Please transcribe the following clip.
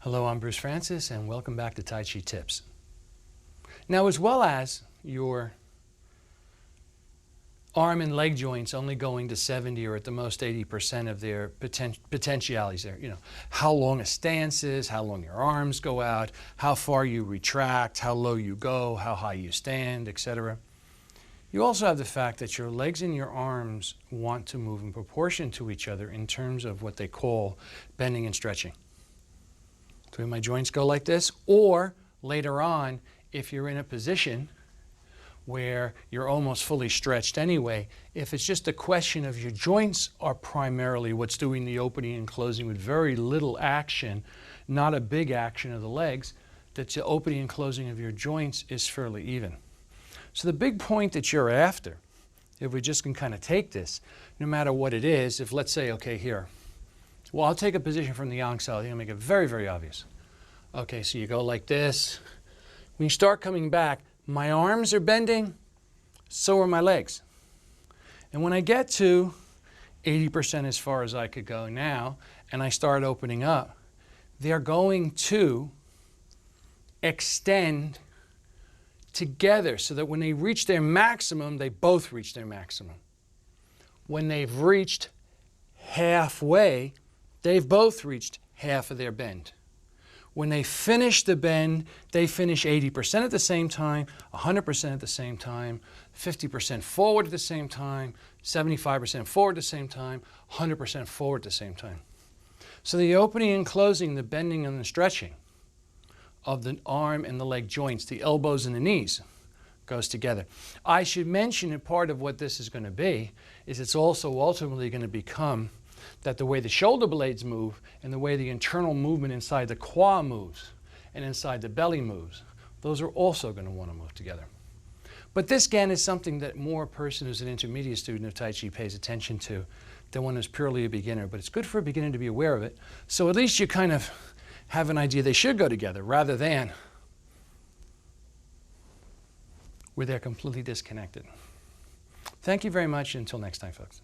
Hello, I'm Bruce Francis, and welcome back to Tai Chi Tips. Now, as well as your arm and leg joints only going to 70 or at the most 80% of their potentialities there, how long a stance is, how long your arms go out, how far you retract, how low you go, how high you stand, etc. You also have the fact that your legs and your arms want to move in proportion to each other in terms of what they call bending and stretching. So my joints go like this, or later on, if you're in a position where you're almost fully stretched anyway, if it's just a question of your joints are primarily what's doing the opening and closing with very little action, not a big action of the legs, that the opening and closing of your joints is fairly even. So the big point that you're after, if we just can kind of take this, no matter what it is, if let's say, okay, here, well, I'll take a position from the yang side. I'm going to make it very, very obvious. Okay, so you go like this. When you start coming back, my arms are bending, so are my legs. And when I get to 80% as far as I could go now, and I start opening up, they're going to extend together so that when they reach their maximum, they both reach their maximum. When they've reached halfway, they've both reached half of their bend. When they finish the bend, they finish 80% at the same time, 100% at the same time, 50% forward at the same time, 75% forward at the same time, 100% forward at the same time. So the opening and closing, the bending and the stretching of the arm and the leg joints, the elbows and the knees, goes together. I should mention that part of what this is going to be is it's also ultimately going to become that the way the shoulder blades move and the way the internal movement inside the quad moves and inside the belly moves, those are also going to want to move together. But this, again, is something that more a person who's an intermediate student of Tai Chi pays attention to than one who's purely a beginner. But it's good for a beginner to be aware of it, so at least you kind of have an idea they should go together rather than where they're completely disconnected. Thank you very much. Until next time, folks.